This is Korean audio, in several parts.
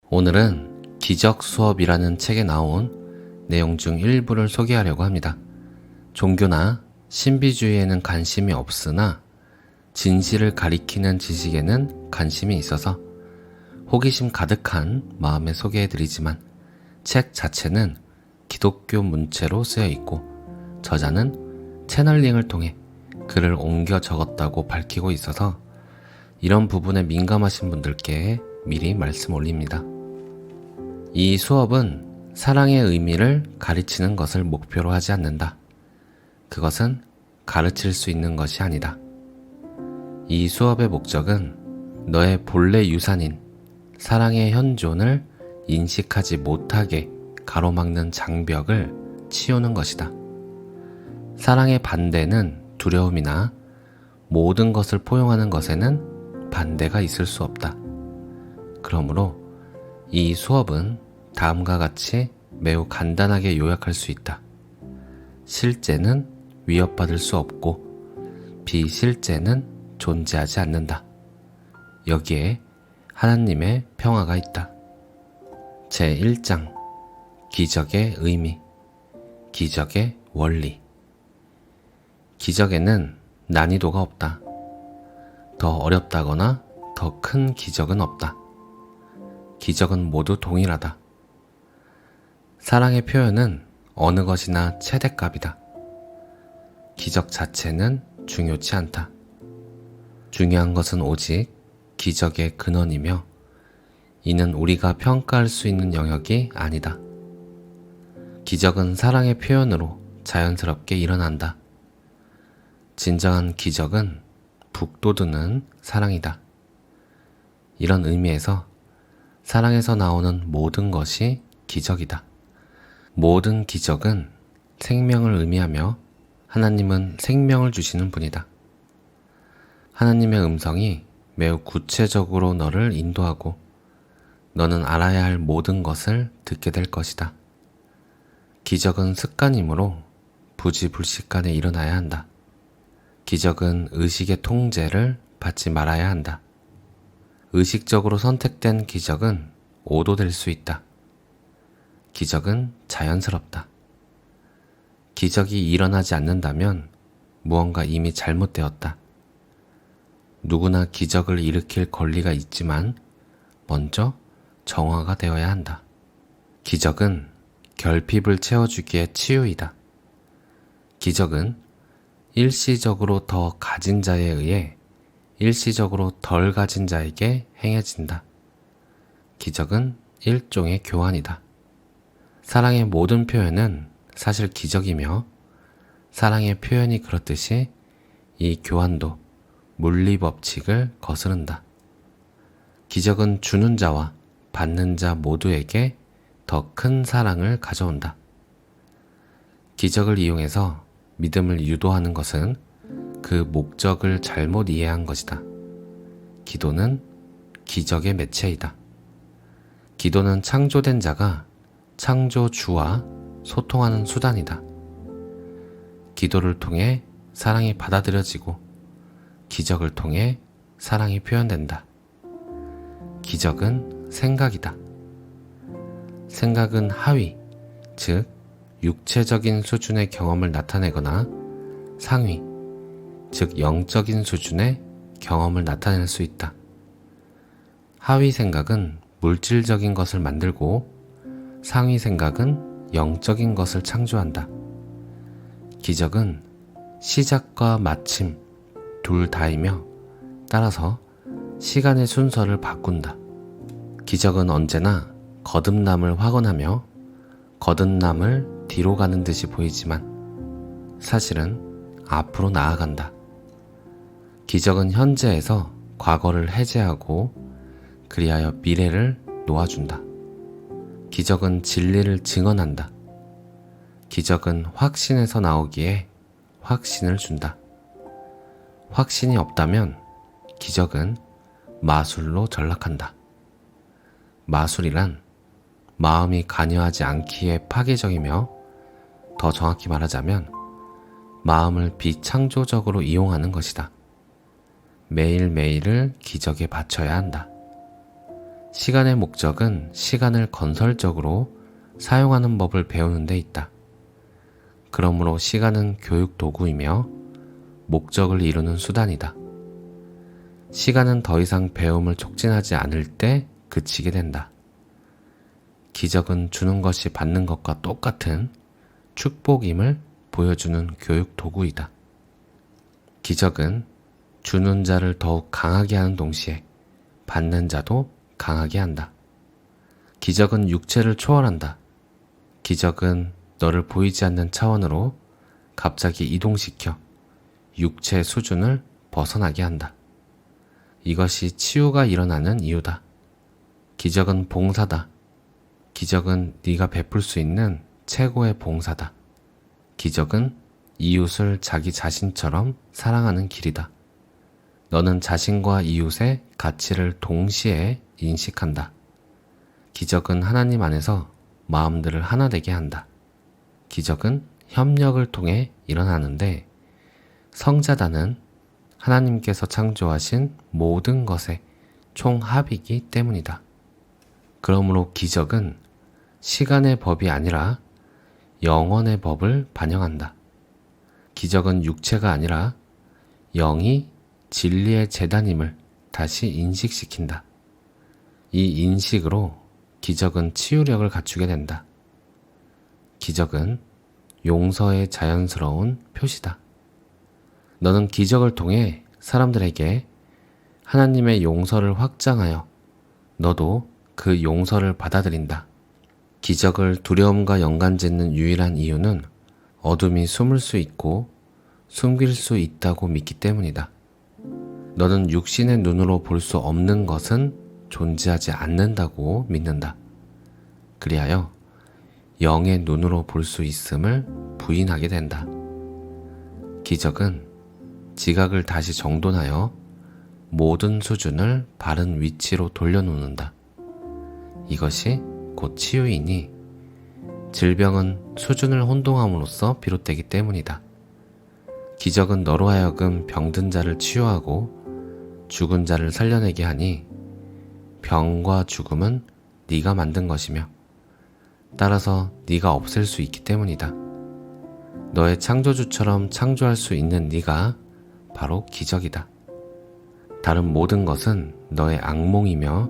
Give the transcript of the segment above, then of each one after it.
오늘은 기적 수업이라는 책에 나온 내용 중 일부를 소개하려고 합니다. 종교나 신비주의에는 관심이 없으나 진실을 가리키는 지식에는 관심이 있어서 호기심 가득한 마음에 소개해드리지만 책 자체는 기독교 문체로 쓰여 있고 저자는 채널링을 통해 글을 옮겨 적었다고 밝히고 있어서 이런 부분에 민감하신 분들께 미리 말씀 올립니다. 이 수업은 사랑의 의미를 가르치는 것을 목표로 하지 않는다. 그것은 가르칠 수 있는 것이 아니다. 이 수업의 목적은 너의 본래 유산인 사랑의 현존을 인식하지 못하게 가로막는 장벽을 치우는 것이다. 사랑의 반대는 두려움이나 모든 것을 포용하는 것에는 반대가 있을 수 없다. 그러므로 이 수업은 다음과 같이 매우 간단하게 요약할 수 있다. 실제는 위협받을 수 없고 비실제는 존재하지 않는다. 여기에 하나님의 평화가 있다. 제1장 기적의 의미, 기적의 원리. 기적에는 난이도가 없다. 더 어렵다거나 더 큰 기적은 없다. 기적은 모두 동일하다. 사랑의 표현은 어느 것이나 최대값이다. 기적 자체는 중요치 않다. 중요한 것은 오직 기적의 근원이며 이는 우리가 평가할 수 있는 영역이 아니다. 기적은 사랑의 표현으로 자연스럽게 일어난다. 진정한 기적은 북돋우는 사랑이다. 이런 의미에서 사랑에서 나오는 모든 것이 기적이다. 모든 기적은 생명을 의미하며 하나님은 생명을 주시는 분이다. 하나님의 음성이 매우 구체적으로 너를 인도하고 너는 알아야 할 모든 것을 듣게 될 것이다. 기적은 습관이므로 부지불식간에 일어나야 한다. 기적은 의식의 통제를 받지 말아야 한다. 의식적으로 선택된 기적은 오도될 수 있다. 기적은 자연스럽다. 기적이 일어나지 않는다면 무언가 이미 잘못되었다. 누구나 기적을 일으킬 권리가 있지만 먼저 정화가 되어야 한다. 기적은 결핍을 채워주기에 치유이다. 기적은 일시적으로 더 가진 자에 의해 일시적으로 덜 가진 자에게 행해진다. 기적은 일종의 교환이다. 사랑의 모든 표현은 사실 기적이며 사랑의 표현이 그렇듯이 이 교환도 물리 법칙을 거스른다. 기적은 주는 자와 받는 자 모두에게 더 큰 사랑을 가져온다. 기적을 이용해서 믿음을 유도하는 것은 그 목적을 잘못 이해한 것이다. 기도는 기적의 매체이다. 기도는 창조된 자가 창조주와 소통하는 수단이다. 기도를 통해 사랑이 받아들여지고 기적을 통해 사랑이 표현된다. 기적은 생각이다. 생각은 하위, 즉 육체적인 수준의 경험을 나타내거나 상위, 즉 영적인 수준의 경험을 나타낼 수 있다. 하위 생각은 물질적인 것을 만들고 상위 생각은 영적인 것을 창조한다. 기적은 시작과 마침 둘 다이며 따라서 시간의 순서를 바꾼다. 기적은 언제나 거듭남을 확언하며 거듭남을 뒤로 가는 듯이 보이지만 사실은 앞으로 나아간다. 기적은 현재에서 과거를 해제하고 그리하여 미래를 놓아준다. 기적은 진리를 증언한다. 기적은 확신에서 나오기에 확신을 준다. 확신이 없다면 기적은 마술로 전락한다. 마술이란 마음이 관여하지 않기에 파괴적이며 더 정확히 말하자면 마음을 비창조적으로 이용하는 것이다. 매일매일을 기적에 바쳐야 한다. 시간의 목적은 시간을 건설적으로 사용하는 법을 배우는 데 있다. 그러므로 시간은 교육 도구이며 목적을 이루는 수단이다. 시간은 더 이상 배움을 촉진하지 않을 때 그치게 된다. 기적은 주는 것이 받는 것과 똑같은 축복임을 보여주는 교육 도구이다. 기적은 주는 자를 더욱 강하게 하는 동시에 받는 자도 강하게 한다. 기적은 육체를 초월한다. 기적은 너를 보이지 않는 차원으로 갑자기 이동시켜 육체 수준을 벗어나게 한다. 이것이 치유가 일어나는 이유다. 기적은 봉사다. 기적은 네가 베풀 수 있는 최고의 봉사다. 기적은 이웃을 자기 자신처럼 사랑하는 길이다. 너는 자신과 이웃의 가치를 동시에 인식한다. 기적은 하나님 안에서 마음들을 하나 되게 한다. 기적은 협력을 통해 일어나는데 성자단은 하나님께서 창조하신 모든 것의 총합이기 때문이다. 그러므로 기적은 시간의 법이 아니라 영원의 법을 반영한다. 기적은 육체가 아니라 영이 진리의 재단임을 다시 인식시킨다. 이 인식으로 기적은 치유력을 갖추게 된다. 기적은 용서의 자연스러운 표시다. 너는 기적을 통해 사람들에게 하나님의 용서를 확장하여 너도 그 용서를 받아들인다. 기적을 두려움과 연관짓는 유일한 이유는 어둠이 숨을 수 있고 숨길 수 있다고 믿기 때문이다. 너는 육신의 눈으로 볼 수 없는 것은 존재하지 않는다고 믿는다. 그리하여 영의 눈으로 볼 수 있음을 부인하게 된다. 기적은 지각을 다시 정돈하여 모든 수준을 바른 위치로 돌려놓는다. 이것이 곧 치유이니 질병은 수준을 혼동함으로써 비롯되기 때문이다. 기적은 너로 하여금 병든 자를 치유하고 죽은 자를 살려내게 하니 병과 죽음은 네가 만든 것이며 따라서 네가 없앨 수 있기 때문이다. 너의 창조주처럼 창조할 수 있는 네가 바로 기적이다. 다른 모든 것은 너의 악몽이며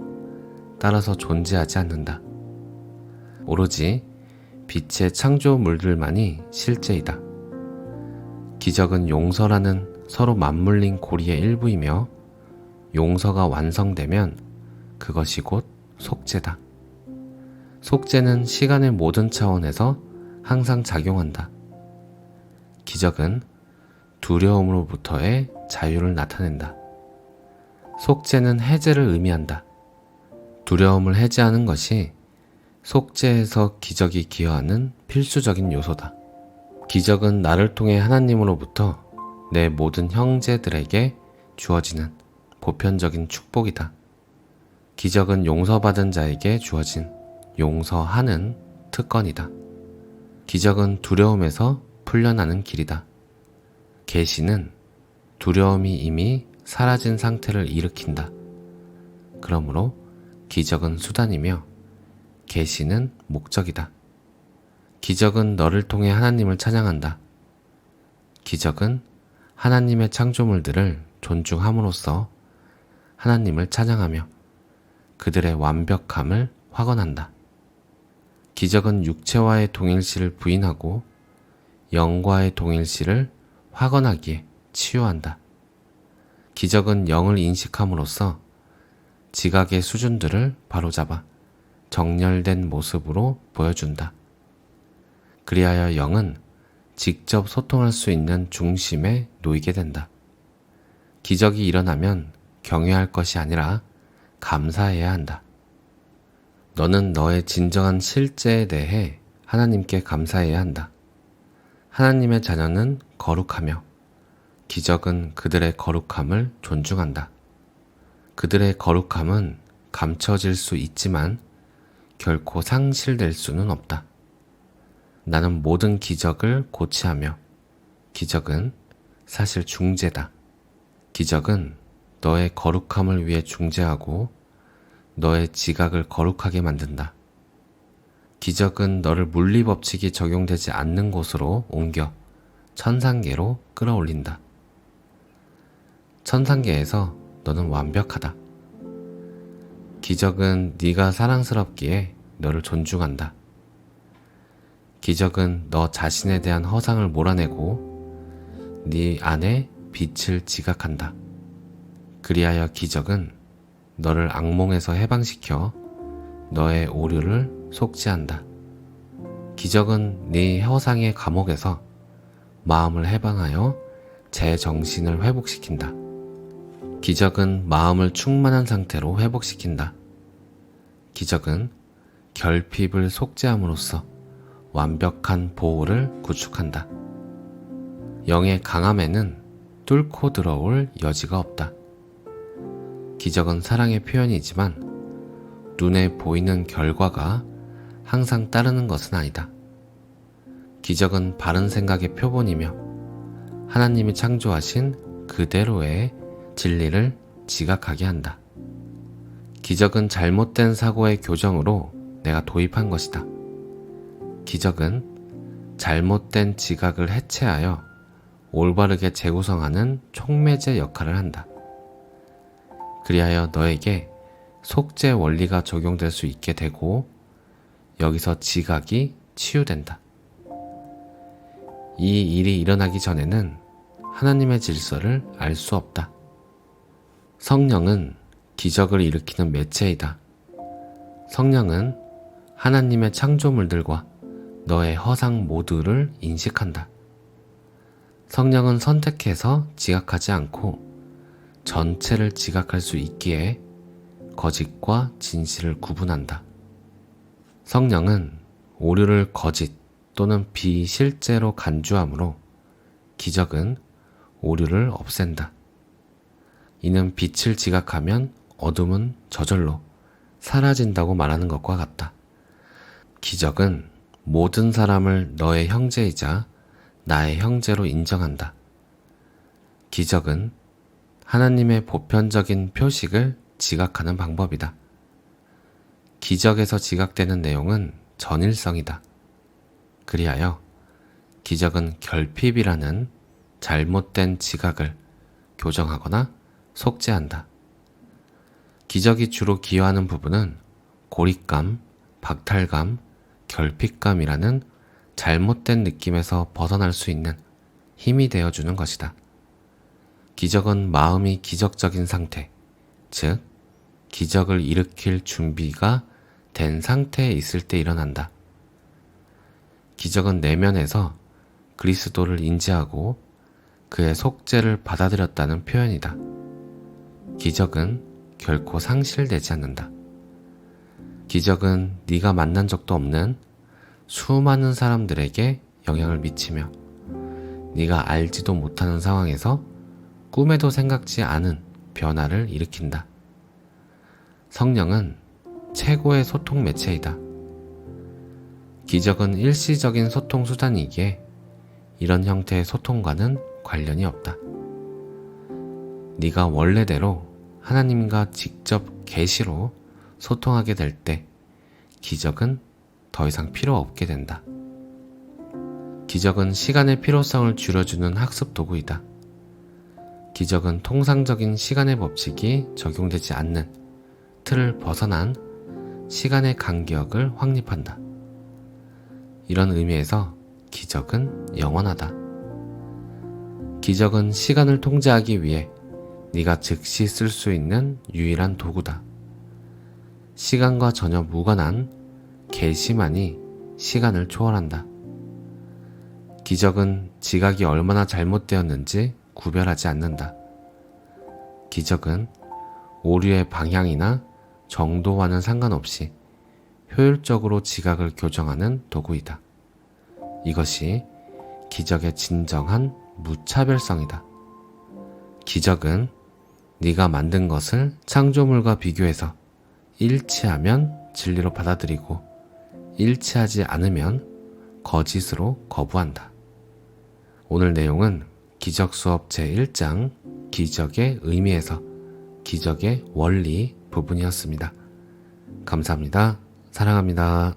따라서 존재하지 않는다. 오로지 빛의 창조물들만이 실제이다. 기적은 용서라는 서로 맞물린 고리의 일부이며 용서가 완성되면 그것이 곧 속죄다. 속죄는 시간의 모든 차원에서 항상 작용한다. 기적은 두려움으로부터의 자유를 나타낸다. 속죄는 해제를 의미한다. 두려움을 해제하는 것이 속죄에서 기적이 기여하는 필수적인 요소다. 기적은 나를 통해 하나님으로부터 내 모든 형제들에게 주어지는 보편적인 축복이다. 기적은 용서받은 자에게 주어진 용서하는 특권이다. 기적은 두려움에서 풀려나는 길이다. 계시는 두려움이 이미 사라진 상태를 일으킨다. 그러므로 기적은 수단이며 계시는 목적이다. 기적은 너를 통해 하나님을 찬양한다. 기적은 하나님의 창조물들을 존중함으로써 하나님을 찬양하며 그들의 완벽함을 확언한다. 기적은 육체와의 동일시를 부인하고 영과의 동일시를 확언하기에 치유한다. 기적은 영을 인식함으로써 지각의 수준들을 바로잡아 정렬된 모습으로 보여준다. 그리하여 영은 직접 소통할 수 있는 중심에 놓이게 된다. 기적이 일어나면 경외할 것이 아니라 감사해야 한다. 너는 너의 진정한 실제에 대해 하나님께 감사해야 한다. 하나님의 자녀는 거룩하며 기적은 그들의 거룩함을 존중한다. 그들의 거룩함은 감춰질 수 있지만 결코 상실될 수는 없다. 나는 모든 기적을 고치하며 기적은 사실 중재다. 기적은 너의 거룩함을 위해 중재하고 너의 지각을 거룩하게 만든다. 기적은 너를 물리법칙이 적용되지 않는 곳으로 옮겨 천상계로 끌어올린다. 천상계에서 너는 완벽하다. 기적은 네가 사랑스럽기에 너를 존중한다. 기적은 너 자신에 대한 허상을 몰아내고 네 안에 빛을 지각한다. 그리하여 기적은 너를 악몽에서 해방시켜 너의 오류를 속죄한다. 기적은 네 허상의 감옥에서 마음을 해방하여 제정신을 회복시킨다. 기적은 마음을 충만한 상태로 회복시킨다. 기적은 결핍을 속죄함으로써 완벽한 보호를 구축한다. 영의 강함에는 뚫고 들어올 여지가 없다. 기적은 사랑의 표현이지만 눈에 보이는 결과가 항상 따르는 것은 아니다. 기적은 바른 생각의 표본이며 하나님이 창조하신 그대로의 진리를 지각하게 한다. 기적은 잘못된 사고의 교정으로 내가 도입한 것이다. 기적은 잘못된 지각을 해체하여 올바르게 재구성하는 촉매제 역할을 한다. 그리하여 너에게 속죄 원리가 적용될 수 있게 되고 여기서 지각이 치유된다. 이 일이 일어나기 전에는 하나님의 질서를 알 수 없다. 성령은 기적을 일으키는 매체이다. 성령은 하나님의 창조물들과 너의 허상 모두를 인식한다. 성령은 선택해서 지각하지 않고 전체를 지각할 수 있기에 거짓과 진실을 구분한다. 성령은 오류를 거짓 또는 비실제로 간주하므로 기적은 오류를 없앤다. 이는 빛을 지각하면 어둠은 저절로 사라진다고 말하는 것과 같다. 기적은 모든 사람을 너의 형제이자 나의 형제로 인정한다. 기적은 하나님의 보편적인 표식을 지각하는 방법이다. 기적에서 지각되는 내용은 전일성이다. 그리하여 기적은 결핍이라는 잘못된 지각을 교정하거나 속죄한다. 기적이 주로 기여하는 부분은 고립감, 박탈감, 결핍감이라는 잘못된 느낌에서 벗어날 수 있는 힘이 되어주는 것이다. 기적은 마음이 기적적인 상태, 즉 기적을 일으킬 준비가 된 상태에 있을 때 일어난다. 기적은 내면에서 그리스도를 인지하고 그의 속죄를 받아들였다는 표현이다. 기적은 결코 상실되지 않는다. 기적은 네가 만난 적도 없는 수많은 사람들에게 영향을 미치며 네가 알지도 못하는 상황에서 꿈에도 생각지 않은 변화를 일으킨다. 성령은 최고의 소통 매체이다. 기적은 일시적인 소통 수단이기에 이런 형태의 소통과는 관련이 없다. 네가 원래대로 하나님과 직접 계시로 소통하게 될 때 기적은 더 이상 필요 없게 된다. 기적은 시간의 필요성을 줄여주는 학습 도구이다. 기적은 통상적인 시간의 법칙이 적용되지 않는 틀을 벗어난 시간의 간격을 확립한다. 이런 의미에서 기적은 영원하다. 기적은 시간을 통제하기 위해 네가 즉시 쓸 수 있는 유일한 도구다. 시간과 전혀 무관한 계시만이 시간을 초월한다. 기적은 지각이 얼마나 잘못되었는지 구별하지 않는다. 기적은 오류의 방향이나 정도와는 상관없이 효율적으로 지각을 교정하는 도구이다. 이것이 기적의 진정한 무차별성이다. 기적은 네가 만든 것을 창조물과 비교해서 일치하면 진리로 받아들이고 일치하지 않으면 거짓으로 거부한다. 오늘 내용은 기적 수업 제1장 기적의 의미에서 기적의 원리 부분이었습니다. 감사합니다. 사랑합니다.